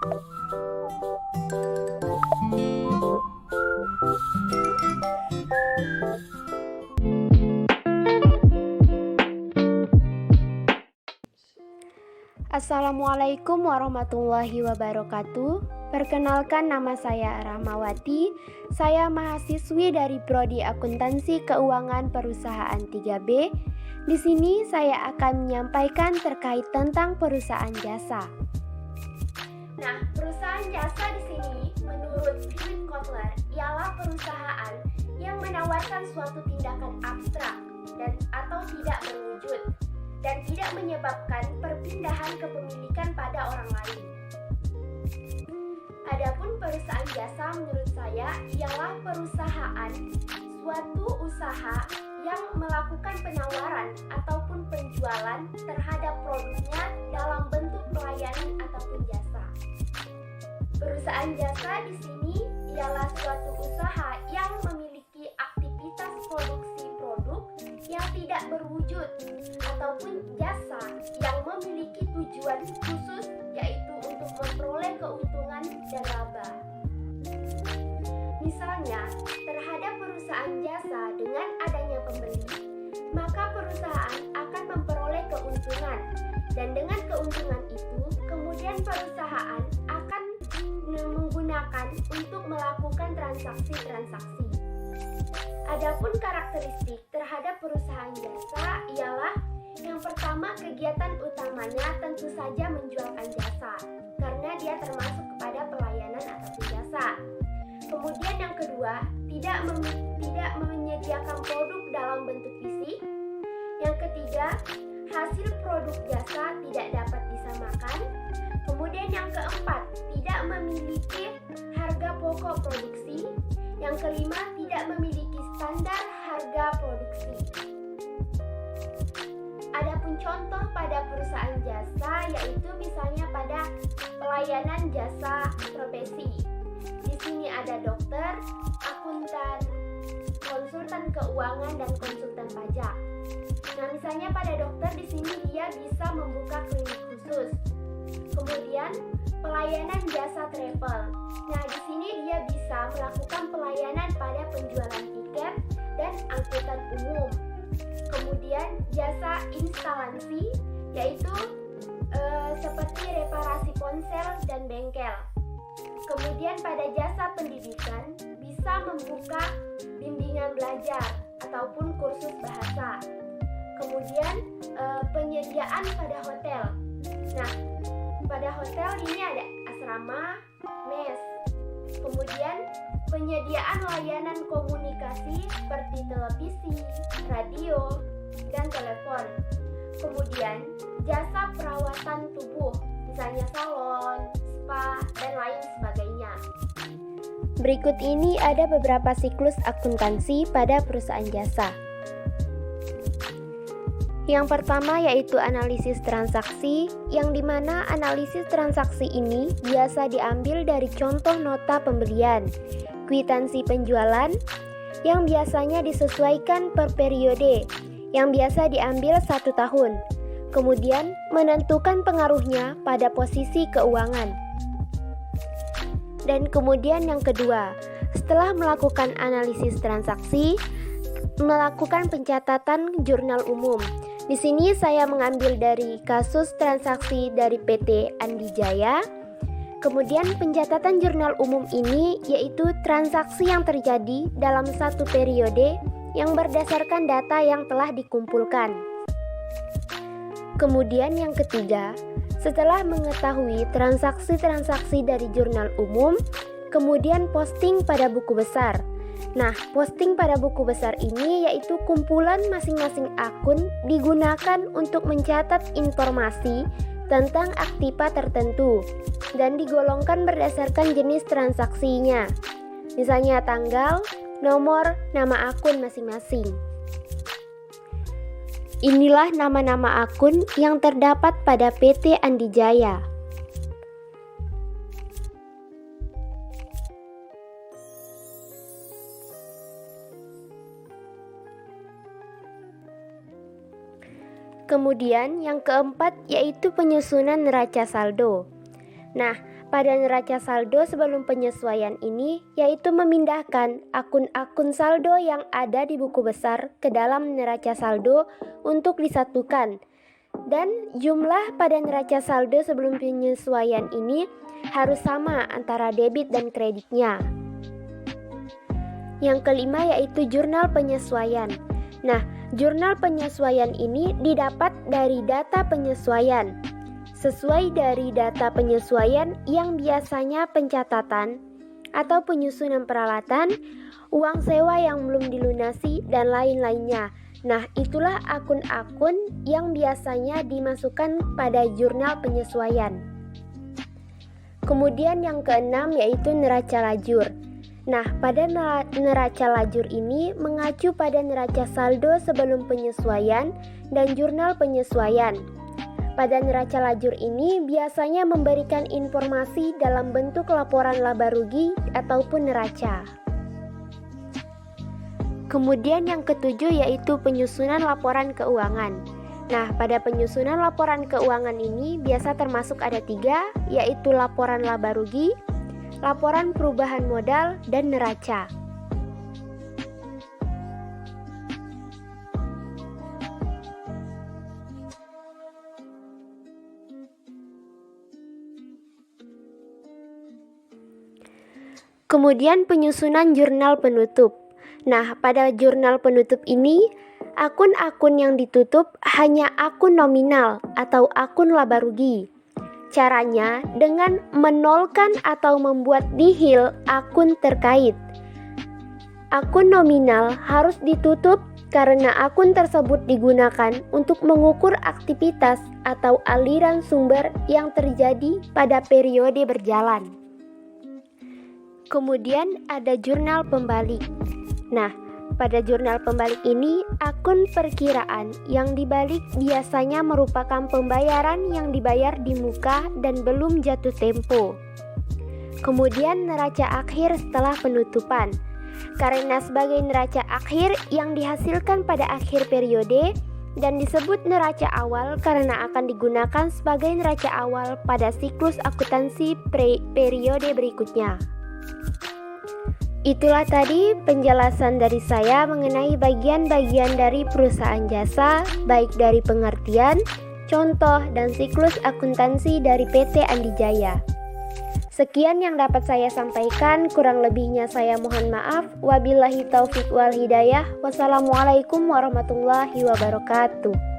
Assalamualaikum warahmatullahi wabarakatuh. Perkenalkan, nama saya Rahmawati. Saya mahasiswi dari Prodi Akuntansi Keuangan Perusahaan 3B. Di sini saya akan menyampaikan terkait tentang perusahaan jasa. Nah, perusahaan jasa di sini menurut Philip Kotler ialah perusahaan yang menawarkan suatu tindakan abstrak dan atau tidak berwujud dan tidak menyebabkan perpindahan kepemilikan pada orang lain. Adapun perusahaan jasa menurut saya ialah perusahaan suatu usaha yang melakukan penawaran ataupun penjualan terhadap produknya dalam bentuk pelayanan ataupun jasa. Perusahaan jasa di sini ialah suatu usaha yang memiliki aktivitas produksi produk yang tidak berwujud ataupun jasa yang memiliki tujuan khusus, yaitu untuk memperoleh keuntungan dan laba. Misalnya, terhadap perusahaan jasa dengan adanya pembeli, maka perusahaan akan memperoleh keuntungan, dan dengan keuntungan itu kemudian perusahaan akan menggunakan untuk melakukan transaksi-transaksi. Adapun karakteristik terhadap perusahaan jasa ialah yang pertama, kegiatan utamanya tentu saja menjualkan jasa karena dia termasuk kepada pelayanan ataupun jasa. Kemudian yang kedua, tidak menyediakan produk dalam bentuk fisik. Yang ketiga, hasil produk jasa tidak dapat disamakan. Kemudian yang keempat, tidak memiliki harga pokok produksi. Yang kelima, tidak memiliki standar harga produksi. Adapun contoh pada perusahaan jasa yaitu misalnya pada pelayanan jasa profesi. Di sini ada dokter, akuntan, konsultan keuangan dan konsultan pajak. Nah, misalnya pada dokter di sini dia bisa membuka klinik khusus. Kemudian pelayanan jasa travel. Nah, di sini dia bisa melakukan pelayanan pada penjualan tiket dan angkutan umum. Kemudian jasa instalasi yaitu seperti reparasi ponsel dan bengkel. Kemudian pada jasa pendidikan bisa membuka bimbingan belajar ataupun kursus bahasa. Kemudian penyediaan pada hotel. Nah, pada hotel ini ada asrama, mes. Kemudian penyediaan layanan komunikasi seperti televisi, radio, dan telepon. Kemudian jasa perawatan tubuh, misalnya salon, spa, dan lain sebagainya. Berikut ini ada beberapa siklus akuntansi pada perusahaan jasa. Yang pertama yaitu analisis transaksi, yang dimana analisis transaksi ini biasa diambil dari contoh nota pembelian, kwitansi penjualan, yang biasanya disesuaikan per periode, yang biasa diambil 1 tahun, kemudian menentukan pengaruhnya pada posisi keuangan. Dan kemudian yang kedua, setelah melakukan analisis transaksi, melakukan pencatatan jurnal umum. Di sini saya mengambil dari kasus transaksi dari PT Andi Jaya. Kemudian pencatatan jurnal umum ini yaitu transaksi yang terjadi dalam satu periode yang berdasarkan data yang telah dikumpulkan. Kemudian yang ketiga, setelah mengetahui transaksi-transaksi dari jurnal umum, kemudian posting pada buku besar. Nah, posting pada buku besar ini yaitu kumpulan masing-masing akun digunakan untuk mencatat informasi tentang aktiva tertentu dan digolongkan berdasarkan jenis transaksinya. Misalnya tanggal, nomor, nama akun masing-masing. Inilah nama-nama akun yang terdapat pada PT Andi Jaya. Kemudian yang keempat yaitu penyusunan neraca saldo. Nah, pada neraca saldo sebelum penyesuaian ini, yaitu memindahkan akun-akun saldo yang ada di buku besar ke dalam neraca saldo untuk disatukan. Dan jumlah pada neraca saldo sebelum penyesuaian ini harus sama antara debit dan kreditnya. Yang kelima yaitu jurnal penyesuaian. Nah, jurnal penyesuaian ini didapat dari data penyesuaian. Sesuai dari data penyesuaian yang biasanya pencatatan atau penyusunan peralatan, uang sewa yang belum dilunasi, dan lain-lainnya. Nah, itulah akun-akun yang biasanya dimasukkan pada jurnal penyesuaian. Kemudian yang keenam yaitu neraca lajur. Nah, pada neraca lajur ini mengacu pada neraca saldo sebelum penyesuaian dan jurnal penyesuaian. Pada neraca lajur ini biasanya memberikan informasi dalam bentuk laporan laba rugi ataupun neraca. Kemudian yang ketujuh yaitu penyusunan laporan keuangan. Nah, pada penyusunan laporan keuangan ini biasa termasuk ada 3, yaitu laporan laba rugi, laporan perubahan modal, dan neraca. Kemudian penyusunan jurnal penutup. Nah, pada jurnal penutup ini, akun-akun yang ditutup hanya akun nominal atau akun laba rugi. Caranya dengan menolkan atau membuat nihil akun terkait. Akun nominal harus ditutup karena akun tersebut digunakan untuk mengukur aktivitas atau aliran sumber yang terjadi pada periode berjalan. Kemudian ada jurnal pembalik. Nah, pada jurnal pembalik ini, akun perkiraan yang dibalik biasanya merupakan pembayaran yang dibayar di muka dan belum jatuh tempo. Kemudian neraca akhir setelah penutupan. Karena sebagai neraca akhir yang dihasilkan pada akhir periode dan disebut neraca awal karena akan digunakan sebagai neraca awal pada siklus akuntansi periode berikutnya. Itulah tadi penjelasan dari saya mengenai bagian-bagian dari perusahaan jasa, baik dari pengertian, contoh, dan siklus akuntansi dari PT Andi Jaya. Sekian yang dapat saya sampaikan, kurang lebihnya saya mohon maaf. Wabillahi taufiq wal hidayah. Wassalamualaikum warahmatullahi wabarakatuh.